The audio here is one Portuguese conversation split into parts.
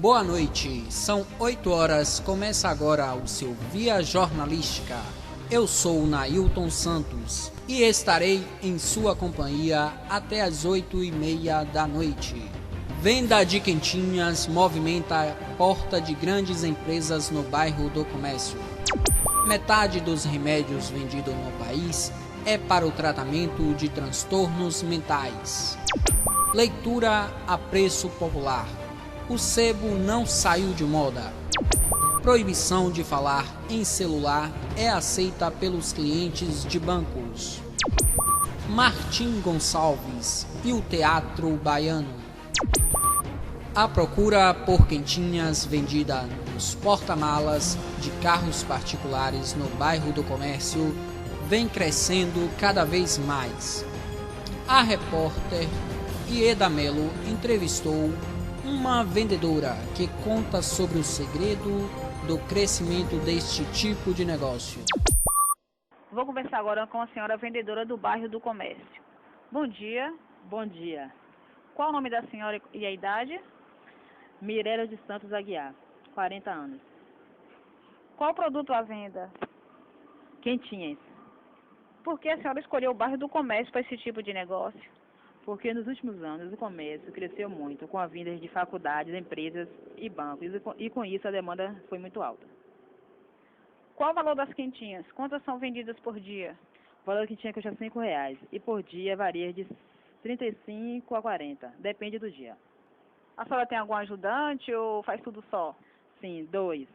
Boa noite, são 8 horas, começa agora o seu Via Jornalística. Eu sou Nailton Santos e estarei em sua companhia até as 8h30 da noite. Venda de quentinhas movimenta a porta de grandes empresas no bairro do Comércio. Metade dos remédios vendidos no país é para o tratamento de transtornos mentais. Leitura a preço popular. O sebo não saiu de moda. Proibição de falar em celular é aceita pelos clientes de bancos. Martim Gonçalves e o Teatro Baiano. A procura por quentinhas vendida nos porta-malas de carros particulares no bairro do Comércio vem crescendo cada vez mais. A repórter Ieda Melo entrevistou uma vendedora que conta sobre o segredo do crescimento deste tipo de negócio. Vou conversar agora com a senhora vendedora do bairro do Comércio. Bom dia. Bom dia. Qual o nome da senhora e a idade? Mirela de Santos Aguiar, 40 anos. Qual produto à venda? Quentinhas. Por que a senhora escolheu o bairro do Comércio para esse tipo de negócio? Porque nos últimos anos o comércio cresceu muito com a vinda de faculdades, empresas e bancos, e com isso a demanda foi muito alta. Qual o valor das quentinhas? Quantas são vendidas por dia? O valor da quentinha custa R$5 e por dia varia de 35 a 40, depende do dia. A senhora tem algum ajudante ou faz tudo só? Sim, 2.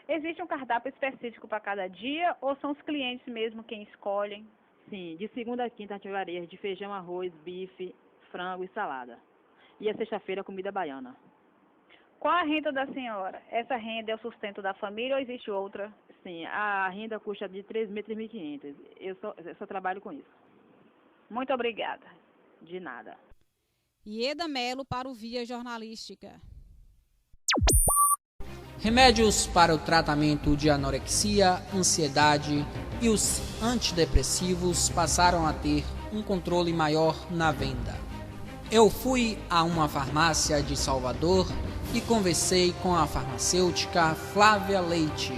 Existe um cardápio específico para cada dia ou são os clientes mesmo quem escolhem? Sim, de segunda a quinta a gente varia de feijão, arroz, bife, frango e salada. E a sexta-feira comida baiana. Qual a renda da senhora? Essa renda é o sustento da família ou existe outra? Sim, a renda custa de R$3.000 a R$3.500. Eu só trabalho com isso. Muito obrigada. De nada. Ieda Melo para o Via Jornalística. Remédios para o tratamento de anorexia, ansiedade e os antidepressivos passaram a ter um controle maior na venda. Eu fui a uma farmácia de Salvador e conversei com a farmacêutica Flávia Leite.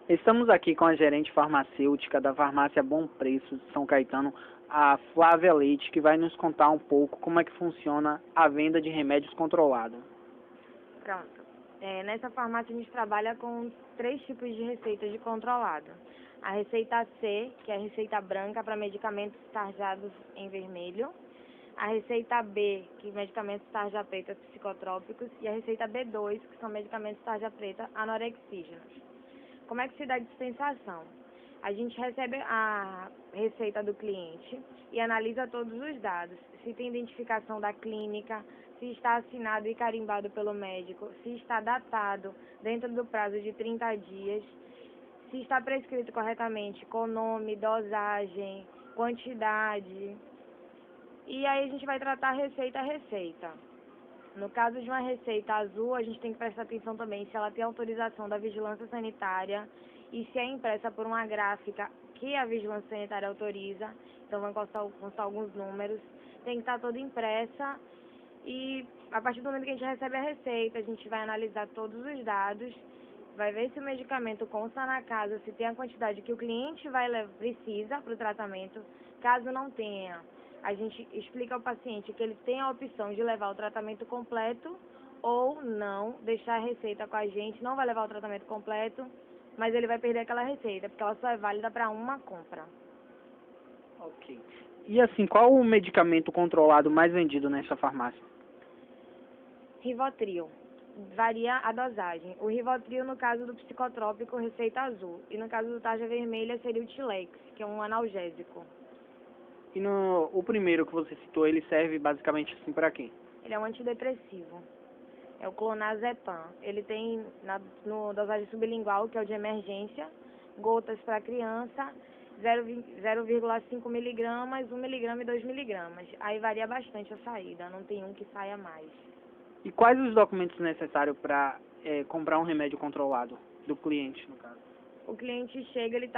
Estamos aqui com a gerente farmacêutica da farmácia Bom Preço de São Caetano, a Flávia Leite, que vai nos contar um pouco como é que funciona a venda de remédios controlados. Pronto. Nessa farmácia a gente trabalha com 3 tipos de receitas de controlado. A receita C, que é a receita branca para medicamentos tarjados em vermelho. A receita B, que é medicamentos tarja preta psicotrópicos. E a receita B2, que são medicamentos tarja preta anorexígenos. Como é que se dá a dispensação? A gente recebe a receita do cliente e analisa todos os dados. Se tem identificação da clínica, se está assinado e carimbado pelo médico, se está datado dentro do prazo de 30 dias, se está prescrito corretamente com nome, dosagem, quantidade. E aí a gente vai tratar receita a receita. No caso de uma receita azul, a gente tem que prestar atenção também se ela tem autorização da vigilância sanitária e se é impressa por uma gráfica que a vigilância sanitária autoriza. Então vão constar alguns números. Tem que estar toda impressa. E a partir do momento que a gente recebe a receita, a gente vai analisar todos os dados, vai ver se o medicamento consta na casa, se tem a quantidade que o cliente precisa para o tratamento. Caso não tenha, a gente explica ao paciente que ele tem a opção de levar o tratamento completo ou não, deixar a receita com a gente, não vai levar o tratamento completo, mas ele vai perder aquela receita, porque ela só é válida para uma compra. Ok. E assim, qual o medicamento controlado mais vendido nessa farmácia? Rivotril. Varia a dosagem. O Rivotril, no caso do psicotrópico, receita azul. E no caso do tarja vermelha, seria o Tilex, que é um analgésico. E o primeiro que você citou, ele serve basicamente assim para quem? Ele é um antidepressivo. É o clonazepam. Ele tem no dosagem sublingual, que é o de emergência, gotas para criança, 0,5 miligramas, 1 miligrama e 2 miligramas. Aí varia bastante a saída, não tem um que saia mais. E quais os documentos necessários para comprar um remédio controlado do cliente, no caso? O cliente chega, ele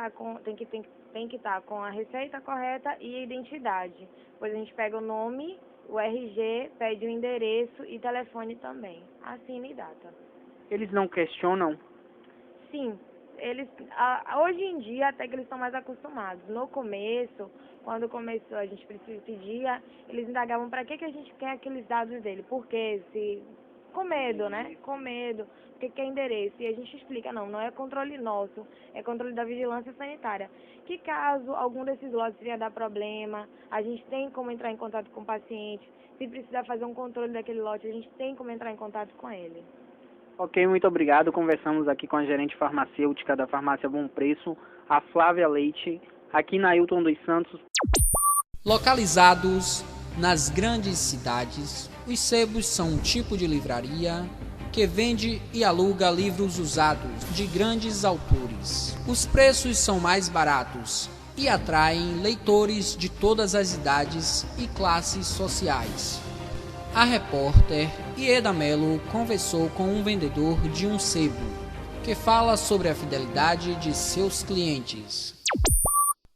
tem que estar com a receita correta e a identidade. Depois a gente pega o nome o RG, pede o endereço e telefone também, assina e data. Eles não questionam? Sim, eles, hoje em dia até que eles estão mais acostumados. No começo, quando começou a gente pedia, eles indagavam para que a gente quer aqueles dados dele, porque se... Com medo, né? Com medo, porque quer endereço. E a gente explica, não é controle nosso, é controle da vigilância sanitária. Que caso algum desses lotes vier dar problema, a gente tem como entrar em contato com o paciente. Se precisar fazer um controle daquele lote, a gente tem como entrar em contato com ele. Ok, muito obrigado. Conversamos aqui com a gerente farmacêutica da Farmácia Bom Preço, a Flávia Leite, aqui na Ailton dos Santos. Localizados nas grandes cidades, os sebos são um tipo de livraria que vende e aluga livros usados de grandes autores. Os preços são mais baratos e atraem leitores de todas as idades e classes sociais. A repórter Ieda Mello conversou com um vendedor de um sebo, que fala sobre a fidelidade de seus clientes.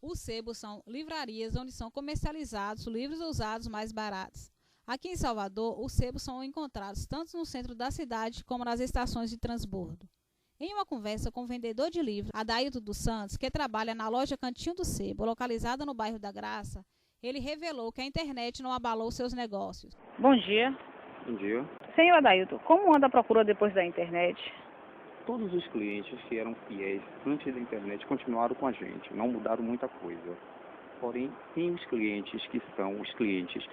Os sebos são livrarias onde são comercializados livros usados mais baratos. Aqui em Salvador, os sebos são encontrados tanto no centro da cidade como nas estações de transbordo. Em uma conversa com o vendedor de livros, Adailton dos Santos, que trabalha na loja Cantinho do Sebo, localizada no bairro da Graça, ele revelou que a internet não abalou seus negócios. Bom dia. Bom dia. Senhor Adailton, como anda a procura depois da internet? Todos os clientes que eram fiéis antes da internet continuaram com a gente, não mudaram muita coisa. Porém, tem os clientes que são os clientes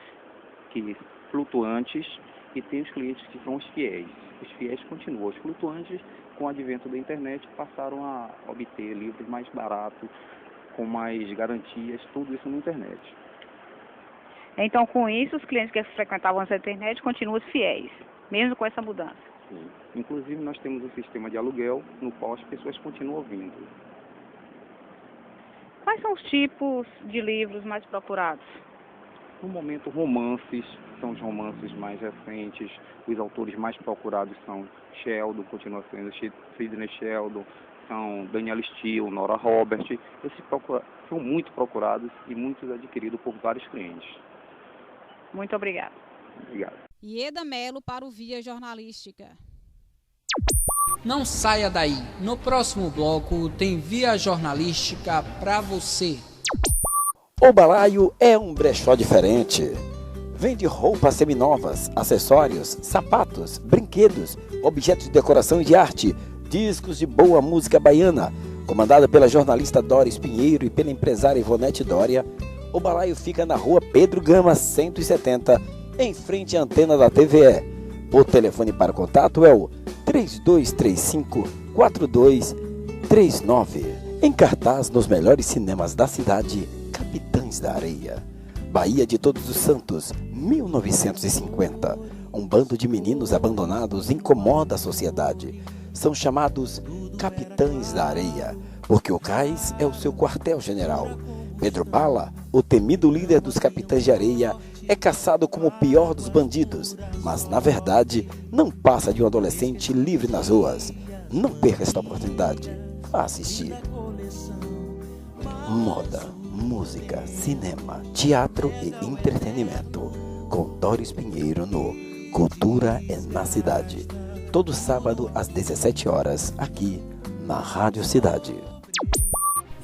que flutuantes e tem os clientes que são os fiéis. Os fiéis continuam. Os flutuantes, com o advento da internet, passaram a obter livros mais baratos, com mais garantias, tudo isso na internet. Então, com isso, os clientes que frequentavam essa internet continuam fiéis, mesmo com essa mudança. Sim. Inclusive, nós temos um sistema de aluguel no qual as pessoas continuam vindo. Quais são os tipos de livros mais procurados? No momento, romances, são os romances mais recentes. Os autores mais procurados são Sheldon, continua sendo Sidney Sheldon, são Danielle Steele, Nora Roberts. Esses são muito procurados e muitos adquiridos por vários clientes. Muito obrigada. Obrigado. Ieda Mello para o Via Jornalística. Não saia daí. No próximo bloco tem Via Jornalística para você. O Balaio é um brechó diferente. Vende roupas seminovas, acessórios, sapatos, brinquedos, objetos de decoração e de arte, discos de boa música baiana. Comandada pela jornalista Doris Pinheiro e pela empresária Ivonete Dória, o Balaio fica na rua Pedro Gama 170, em frente à antena da TVE. O telefone para contato é o 3235-4239. Em cartaz nos melhores cinemas da cidade, Capitães da Areia. Bahia de Todos os Santos, 1950. Um bando de meninos abandonados incomoda a sociedade. São chamados Capitães da Areia, porque o cais é o seu quartel-general. Pedro Bala, o temido líder dos Capitães de Areia, é caçado como o pior dos bandidos, mas na verdade não passa de um adolescente livre nas ruas. Não perca esta oportunidade. Vá assistir. Moda, música, cinema, teatro e entretenimento. Com Doris Pinheiro no Cultura é na Cidade. Todo sábado às 17 horas, aqui na Rádio Cidade.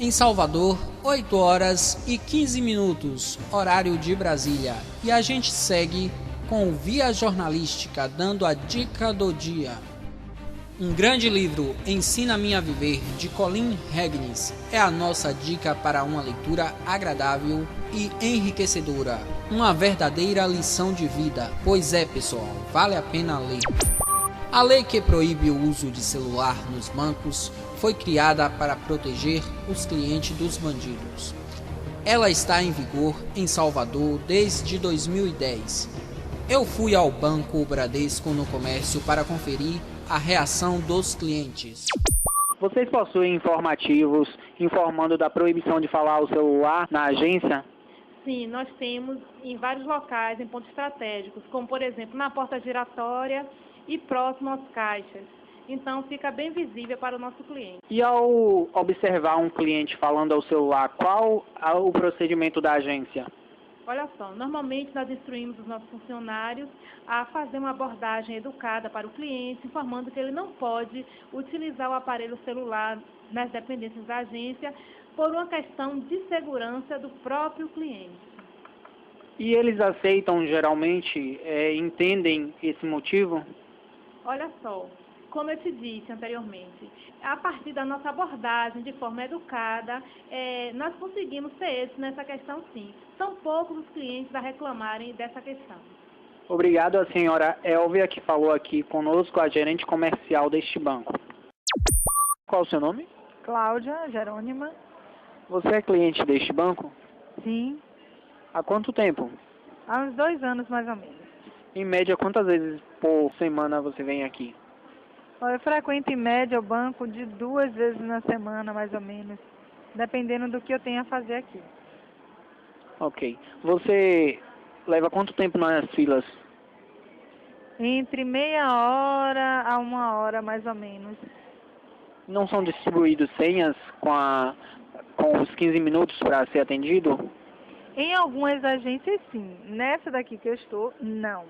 Em Salvador, 8 horas e 15 minutos, horário de Brasília. E a gente segue com o Via Jornalística, dando a dica do dia. Um grande livro, Ensina-me a Viver, de Colin Higgins, é a nossa dica para uma leitura agradável e enriquecedora. Uma verdadeira lição de vida. Pois é, pessoal, vale a pena ler. A lei que proíbe o uso de celular nos bancos foi criada para proteger os clientes dos bandidos. Ela está em vigor em Salvador desde 2010. Eu fui ao Banco Bradesco no Comércio para conferir a reação dos clientes. Vocês possuem informativos informando da proibição de falar ao celular na agência? Sim, nós temos em vários locais, em pontos estratégicos, como por exemplo na porta giratória e próximo às caixas. Então fica bem visível para o nosso cliente. E ao observar um cliente falando ao celular, qual é o procedimento da agência? Olha só, normalmente nós instruímos os nossos funcionários a fazer uma abordagem educada para o cliente, informando que ele não pode utilizar o aparelho celular nas dependências da agência por uma questão de segurança do próprio cliente. E eles aceitam geralmente, entendem esse motivo? Olha só, como eu te disse anteriormente, a partir da nossa abordagem de forma educada, nós conseguimos ser êxito nessa questão sim. São poucos os clientes a reclamarem dessa questão. Obrigado à senhora Elvia, que falou aqui conosco, a gerente comercial deste banco. Qual o seu nome? Cláudia Jerônima. Você é cliente deste banco? Sim, Há quanto tempo? há uns 2 anos mais ou menos. Em média, quantas vezes por semana você vem aqui? Eu frequento em média o banco de 2 vezes na semana, mais ou menos, dependendo do que eu tenho a fazer aqui. Ok. Você leva quanto tempo nas filas? Entre meia hora a 1 hora, mais ou menos. Não são distribuídos senhas com os 15 minutos para ser atendido? Em algumas agências, sim. Nessa daqui que eu estou, não.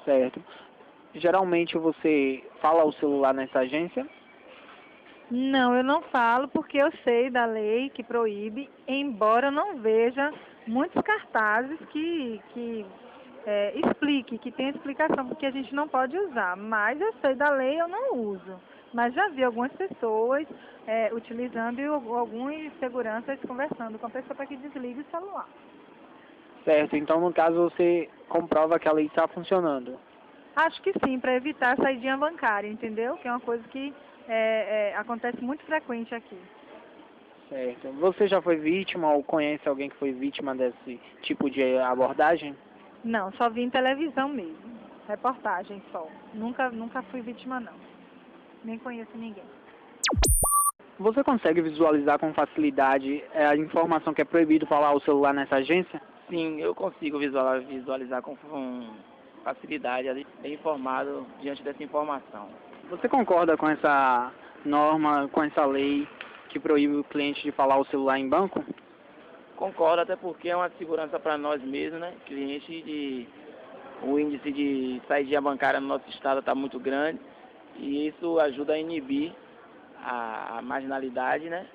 Certo. Geralmente você fala ao celular nessa agência? Não, eu não falo porque eu sei da lei que proíbe, embora eu não veja muitos cartazes que explique, que tem explicação, porque a gente não pode usar. Mas eu sei da lei, eu não uso. Mas já vi algumas pessoas utilizando e alguns seguranças conversando com a pessoa para que desligue o celular. Certo. Então, no caso, você comprova que a lei está funcionando? Acho que sim, para evitar a saidinha bancária, entendeu? Que é uma coisa que acontece muito frequente aqui. Certo. Você já foi vítima ou conhece alguém que foi vítima desse tipo de abordagem? Não, só vi em televisão mesmo. Reportagem só. Nunca fui vítima, não. Nem conheço ninguém. Você consegue visualizar com facilidade a informação que é proibido falar ao celular nessa agência? Sim, eu consigo visualizar com facilidade, bem informado diante dessa informação. Você concorda com essa norma, com essa lei que proíbe o cliente de falar ao celular em banco? Concordo, até porque é uma segurança para nós mesmos, né? O índice de saída bancária no nosso estado está muito grande e isso ajuda a inibir a marginalidade, né?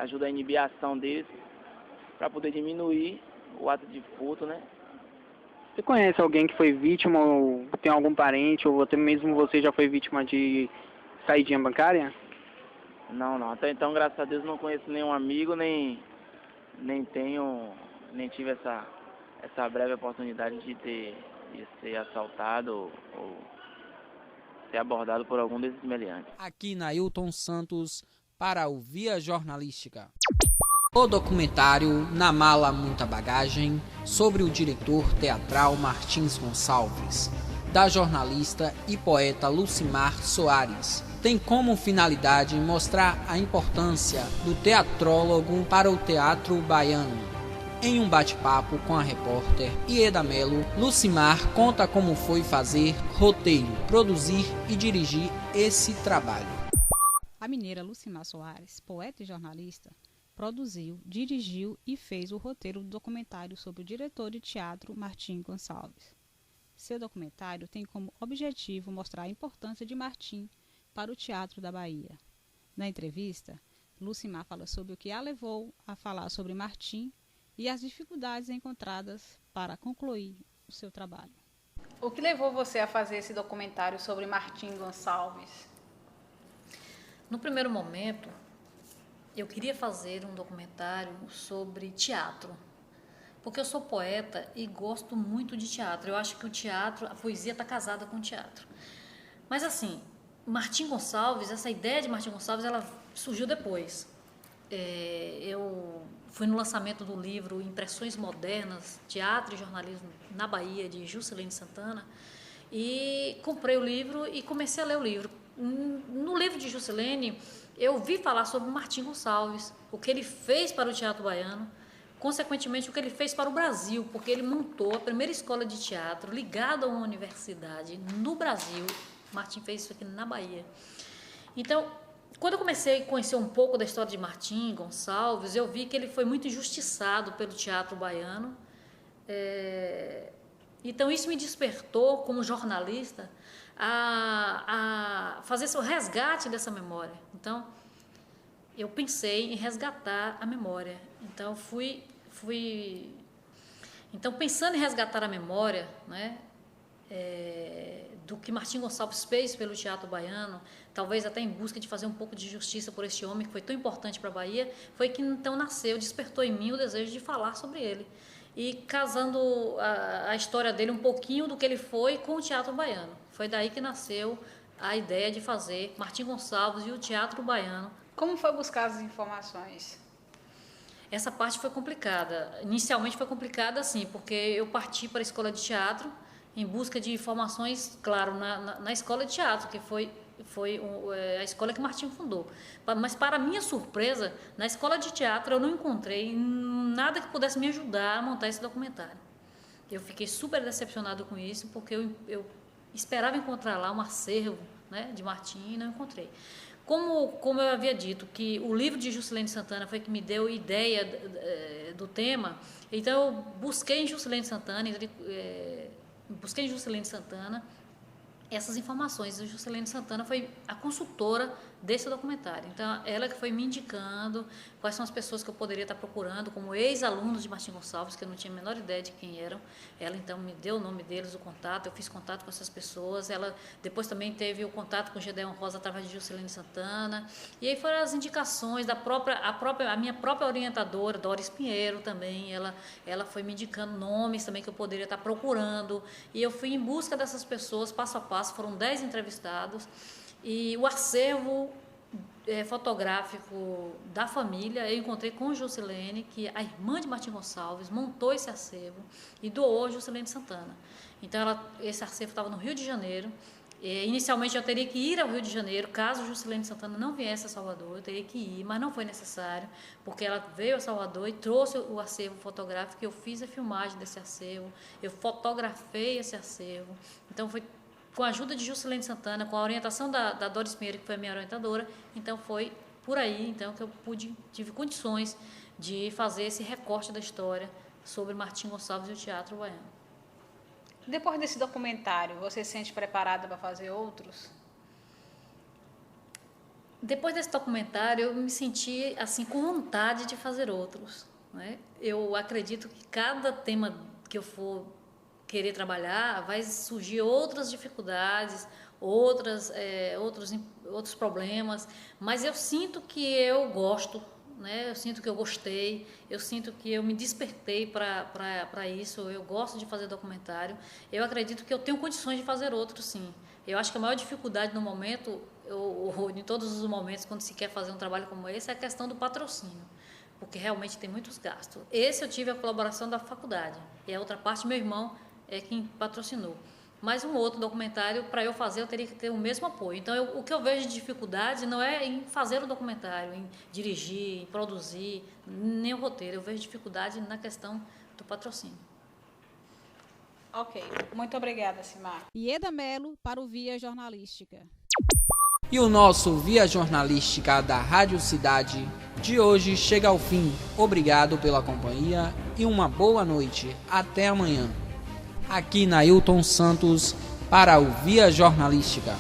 Ajuda a inibir a ação deles para poder diminuir o ato de furto, né? Você conhece alguém que foi vítima ou tem algum parente ou até mesmo você já foi vítima de saidinha bancária? Não. Até então, graças a Deus, não conheço nenhum amigo, nem tive essa breve oportunidade de ser assaltado ou ser abordado por algum desses meliantes. Aqui na Ailton Santos para o Via Jornalística. O documentário Na Mala Muita Bagagem, sobre o diretor teatral Martins Gonçalves, da jornalista e poeta Lucimar Soares, tem como finalidade mostrar a importância do teatrólogo para o teatro baiano. Em um bate-papo com a repórter Ieda Melo, Lucimar conta como foi fazer roteiro, produzir e dirigir esse trabalho. A mineira Lucimar Soares, poeta e jornalista, produziu, dirigiu e fez o roteiro do documentário sobre o diretor de teatro Martim Gonçalves. Seu documentário tem como objetivo mostrar a importância de Martim para o teatro da Bahia. Na entrevista, Lucimar fala sobre o que a levou a falar sobre Martim e as dificuldades encontradas para concluir o seu trabalho. O que levou você a fazer esse documentário sobre Martim Gonçalves? No primeiro momento, eu queria fazer um documentário sobre teatro, porque eu sou poeta e gosto muito de teatro. Eu acho que a poesia está casada com o teatro. Mas assim, Martim Gonçalves, essa ideia de Martim Gonçalves, ela surgiu depois. Eu fui no lançamento do livro Impressões Modernas, Teatro e Jornalismo na Bahia, de Juscelene Santana, e comprei o livro e comecei a ler o livro. No livro de Juscelene, eu ouvi falar sobre Martim Gonçalves, o que ele fez para o teatro baiano, consequentemente o que ele fez para o Brasil, porque ele montou a primeira escola de teatro ligada a uma universidade no Brasil. Martim fez isso aqui na Bahia. Então, quando eu comecei a conhecer um pouco da história de Martim Gonçalves, eu vi que ele foi muito injustiçado pelo teatro baiano. Então isso me despertou, como jornalista, a fazer o resgate dessa memória. Então, eu pensei em resgatar a memória. Então, Então, pensando em resgatar a memória, né, do que Martim Gonçalves fez pelo teatro baiano, talvez até em busca de fazer um pouco de justiça por este homem que foi tão importante para a Bahia, foi que então despertou em mim o desejo de falar sobre ele. E casando a história dele um pouquinho do que ele foi com o teatro baiano. Foi daí que nasceu a ideia de fazer Martim Gonçalves e o teatro baiano. Como foi buscar as informações? Essa parte foi complicada. Inicialmente foi complicada, assim, porque eu parti para a escola de teatro em busca de informações, claro, na escola de teatro, que foi a escola que Martim fundou. Mas, para minha surpresa, na escola de teatro eu não encontrei nada que pudesse me ajudar a montar esse documentário. Eu fiquei super decepcionado com isso, porque eu esperava encontrar lá um acervo, né, de Martim e não encontrei. Como eu havia dito, que o livro de Juscelene Santana foi que me deu ideia do tema, então eu busquei em Juscelene Santana essas informações. A Juscelene Santana foi a consultora desse documentário. Então, ela que foi me indicando quais são as pessoas que eu poderia estar procurando, como ex-alunos de Martim Gonçalves, que eu não tinha a menor ideia de quem eram. Ela, então, me deu o nome deles, o contato, eu fiz contato com essas pessoas. Ela depois também teve o contato com Gedeon Rosa através de Juscelene Santana. E aí foram as indicações a minha própria orientadora, Doris Pinheiro, também. Ela foi me indicando nomes também que eu poderia estar procurando. E eu fui em busca dessas pessoas, passo a passo. Foram 10 entrevistados. E o acervo fotográfico da família, eu encontrei com Juscelene, que a irmã de Martim Gonçalves montou esse acervo e doou a Juscelene Santana. Então, esse acervo estava no Rio de Janeiro. Inicialmente, eu teria que ir ao Rio de Janeiro, caso Juscelene Santana não viesse a Salvador, eu teria que ir, mas não foi necessário, porque ela veio a Salvador e trouxe o acervo fotográfico, eu fiz a filmagem desse acervo, eu fotografei esse acervo. Então, foi com a ajuda de Juscelene Santana, com a orientação da Doris Pinheiro, que foi a minha orientadora. Então, foi por aí então, que eu tive condições de fazer esse recorte da história sobre Martim Gonçalves e o teatro baiano. Depois desse documentário, você se sente preparada para fazer outros? Depois desse documentário, eu me senti assim, com vontade de fazer outros, né? Eu acredito que cada tema que eu for querer trabalhar, vai surgir outras dificuldades, outros problemas, mas eu sinto que eu gosto, né? Eu sinto que eu gostei, eu sinto que eu me despertei para isso, eu gosto de fazer documentário, eu acredito que eu tenho condições de fazer outros, sim. Eu acho que a maior dificuldade no momento, em todos os momentos, quando se quer fazer um trabalho como esse, é a questão do patrocínio, porque realmente tem muitos gastos. Esse eu tive a colaboração da faculdade, e a outra parte, meu irmão, é quem patrocinou. Mas um outro documentário, para eu fazer, eu teria que ter o mesmo apoio. Então, o que eu vejo de dificuldade não é em fazer o documentário, em dirigir, em produzir, nem o roteiro. Eu vejo dificuldade na questão do patrocínio. Ok. Muito obrigada, Simar. Ieda Melo para o Via Jornalística. E o nosso Via Jornalística da Rádio Cidade de hoje chega ao fim. Obrigado pela companhia e uma boa noite. Até amanhã. Aqui na Ailton Santos para o Via Jornalística.